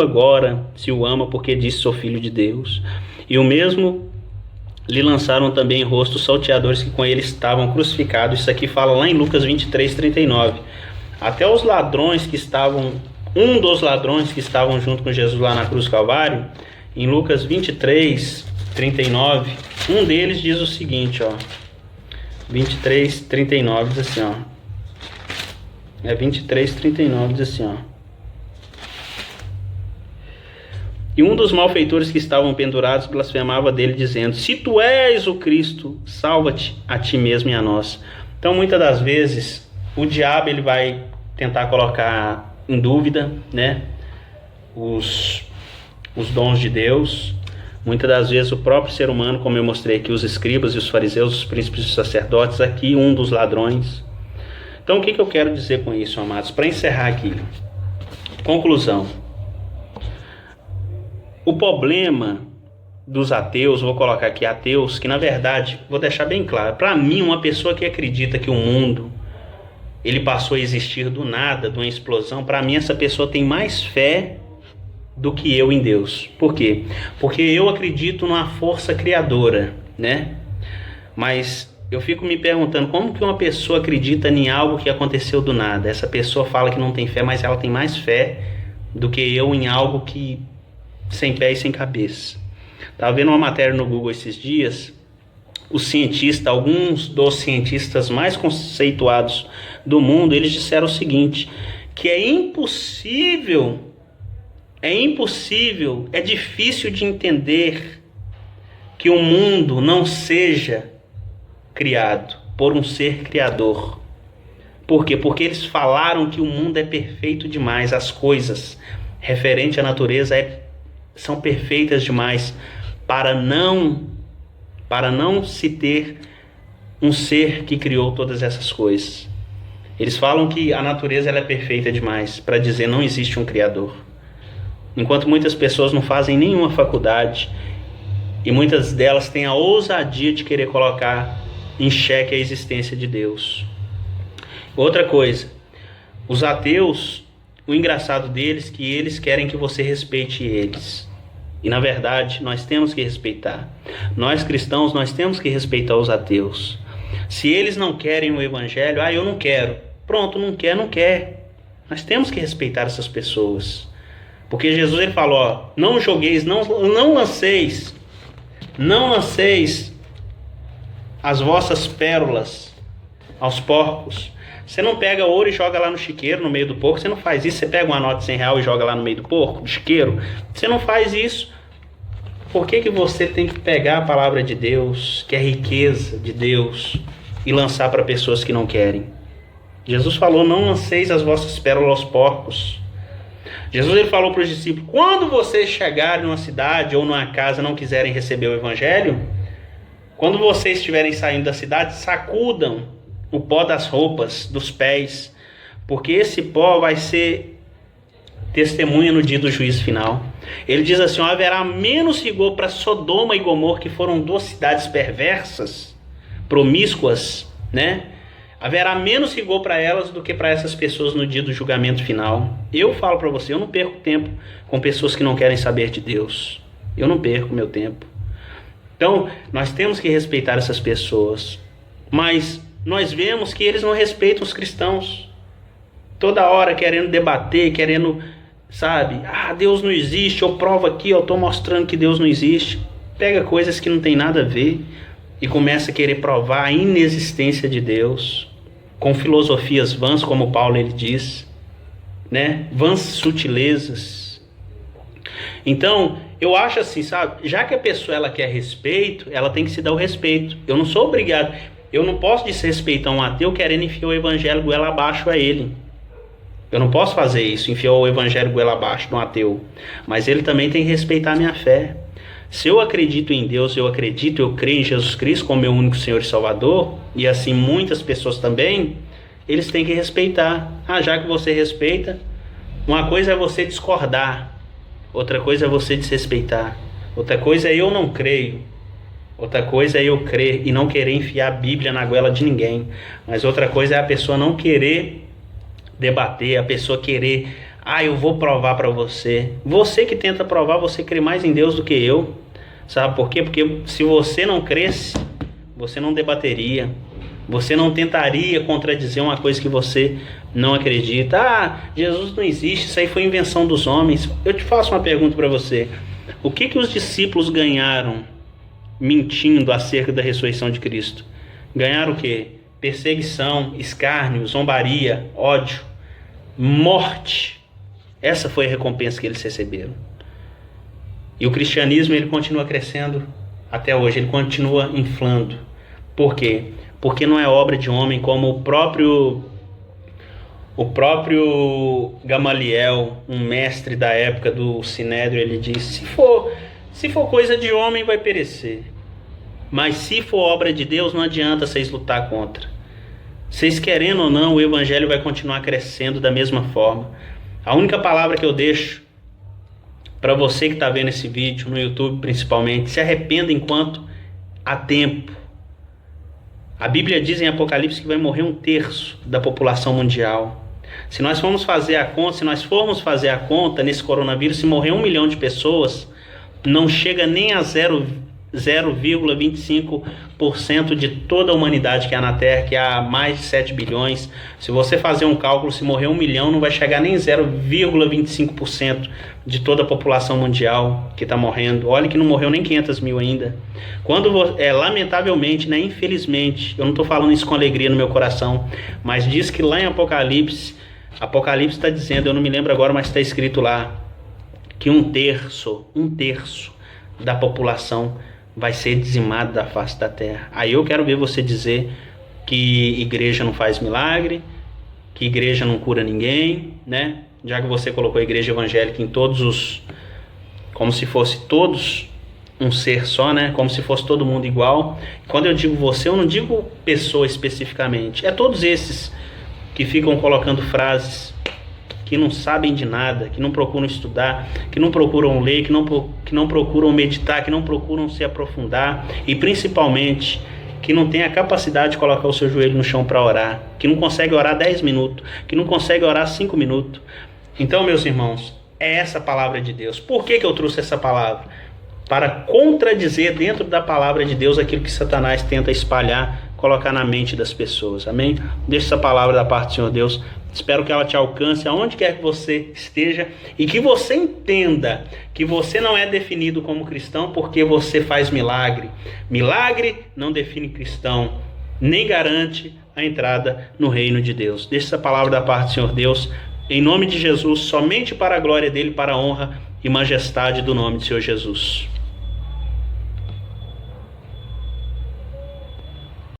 agora se o ama, porque disse sou filho de Deus. E o mesmo lhe lançaram também em rosto os salteadores que com ele estavam crucificados. Isso aqui fala lá em Lucas 23:39. Até os ladrões que estavam, um dos ladrões que estavam junto com Jesus lá na cruz do Calvário, em Lucas 23:39, um deles diz o seguinte, ó, 23:39 diz assim, ó, 23:39 diz assim, ó: e um dos malfeitores que estavam pendurados blasfemava dele, dizendo: se tu és o Cristo, salva-te a ti mesmo e a nós. Então, muitas das vezes, o diabo ele vai tentar colocar em dúvida, né, os dons de Deus. Muitas das vezes, o próprio ser humano, como eu mostrei aqui, os escribas e os fariseus, os príncipes e os sacerdotes, aqui um dos ladrões. Então, o que eu quero dizer com isso, amados? Para encerrar aqui, conclusão. O problema dos ateus, vou colocar aqui ateus, que na verdade, vou deixar bem claro, para mim, uma pessoa que acredita que o mundo ele passou a existir do nada, de uma explosão, para mim essa pessoa tem mais fé do que eu em Deus. Por quê? Porque eu acredito numa força criadora, né? Mas eu fico me perguntando como que uma pessoa acredita em algo que aconteceu do nada. Essa pessoa fala que não tem fé, mas ela tem mais fé do que eu em algo que sem pé e sem cabeça. Estava vendo uma matéria no Google esses dias. Os cientistas, alguns dos cientistas mais conceituados do mundo, eles disseram o seguinte, que é difícil de entender que o mundo não seja criado por um ser criador. Por quê? Porque eles falaram que o mundo é perfeito demais, as coisas referentes à natureza são perfeitas demais para não se ter um ser que criou todas essas coisas. Eles falam que a natureza ela é perfeita demais para dizer não existe um criador. Enquanto muitas pessoas não fazem nenhuma faculdade e muitas delas têm a ousadia de querer colocar em xeque a existência de Deus. Outra coisa, os ateus, o engraçado deles é que eles querem que você respeite eles. E na verdade, nós temos que respeitar. Nós cristãos, nós temos que respeitar os ateus. Se eles não querem o evangelho, eu não quero. Pronto, não quer. Nós temos que respeitar essas pessoas. Porque Jesus ele falou, não jogueis, não lanceis as vossas pérolas aos porcos. Você não pega ouro e joga lá no chiqueiro, no meio do porco. Você não faz isso. Você pega uma nota de R$100 e joga lá no meio do porco, do chiqueiro. Você não faz isso. Por que você tem que pegar a palavra de Deus, que é riqueza de Deus, e lançar para pessoas que não querem? Jesus falou, não lanceis as vossas pérolas aos porcos. Jesus ele falou para os discípulos, quando vocês chegarem numa cidade ou numa casa e não quiserem receber o evangelho, quando vocês estiverem saindo da cidade, sacudam o pó das roupas, dos pés, porque esse pó vai ser testemunha no dia do juízo final. Ele diz assim, haverá menos rigor para Sodoma e Gomorra, que foram duas cidades perversas, promíscuas, né? Haverá menos rigor para elas do que para essas pessoas no dia do julgamento final. Eu falo para você, eu não perco tempo com pessoas que não querem saber de Deus. Eu não perco meu tempo. Então, nós temos que respeitar essas pessoas, mas nós vemos que eles não respeitam os cristãos. Toda hora querendo debater, querendo, Deus não existe, eu provo aqui, eu estou mostrando que Deus não existe. Pega coisas que não tem nada a ver e começa a querer provar a inexistência de Deus, com filosofias vãs, como Paulo ele diz, né? Vãs sutilezas. Então, eu acho assim, já que a pessoa ela quer respeito, ela tem que se dar o respeito. Eu não sou obrigado. Eu não posso desrespeitar um ateu querendo enfiar o evangelho goela abaixo a ele. Eu não posso fazer isso, enfiar o evangelho goela abaixo no ateu. Mas ele também tem que respeitar a minha fé. Se eu acredito em Deus, eu creio em Jesus Cristo como meu único Senhor e Salvador, e assim muitas pessoas também, eles têm que respeitar. Já que você respeita, uma coisa é você discordar, outra coisa é você desrespeitar, outra coisa é eu não creio. Outra coisa é eu crer e não querer enfiar a Bíblia na goela de ninguém. Mas outra coisa é a pessoa não querer debater, a pessoa querer Eu vou provar para você. Você que tenta provar, você crê mais em Deus do que eu. Sabe por quê? Porque se você não cresce, você não debateria. Você não tentaria contradizer uma coisa que você não acredita. Jesus não existe, isso aí foi invenção dos homens. Eu te faço uma pergunta para você. O que os discípulos ganharam mentindo acerca da ressurreição de Cristo? Ganharam o quê? Perseguição, escárnio, zombaria, ódio, morte. Essa foi a recompensa que eles receberam. E o cristianismo, ele continua crescendo até hoje, ele continua inflando. Por quê? Porque não é obra de homem, como o próprio Gamaliel, um mestre da época do Sinédrio, ele disse: se for coisa de homem, vai perecer. Mas se for obra de Deus, não adianta vocês lutar contra. Vocês querendo ou não, o evangelho vai continuar crescendo da mesma forma. A única palavra que eu deixo para você que está vendo esse vídeo, no YouTube principalmente: se arrependa enquanto há tempo. A Bíblia diz em Apocalipse que vai morrer 1/3 da população mundial. Se nós formos fazer a conta nesse coronavírus, se morrer 1 milhão de pessoas, não chega nem a 0,25% de toda a humanidade que há na Terra, que há mais de 7 bilhões. Se você fazer um cálculo, se morrer 1 milhão, não vai chegar nem 0,25% de toda a população mundial que está morrendo. Olha que não morreu nem 500 mil ainda. Lamentavelmente, né, infelizmente, eu não estou falando isso com alegria no meu coração, mas diz que lá em Apocalipse está dizendo, eu não me lembro agora, mas está escrito lá, que 1/3 da população vai ser dizimado da face da terra. Aí eu quero ver você dizer que igreja não faz milagre, que igreja não cura ninguém, né? Já que você colocou a igreja evangélica em todos os... como se fosse todos um ser só, né? Como se fosse todo mundo igual. Quando eu digo você, eu não digo pessoa especificamente. É todos esses que ficam colocando frases que não sabem de nada, que não procuram estudar, que não procuram ler, que não procuram meditar, que não procuram se aprofundar e principalmente que não tem a capacidade de colocar o seu joelho no chão para orar, que não consegue orar 10 minutos, que não consegue orar 5 minutos. Então, meus irmãos, é essa palavra de Deus. Por que eu trouxe essa palavra? Para contradizer dentro da palavra de Deus aquilo que Satanás tenta espalhar, colocar na mente das pessoas. Amém? Deixa essa palavra da parte do Senhor Deus. Espero que ela te alcance aonde quer que você esteja e que você entenda que você não é definido como cristão porque você faz milagre. Milagre não define cristão, nem garante a entrada no reino de Deus. Deixa essa palavra da parte do Senhor Deus, em nome de Jesus, somente para a glória dele, para a honra e majestade do nome do Senhor Jesus.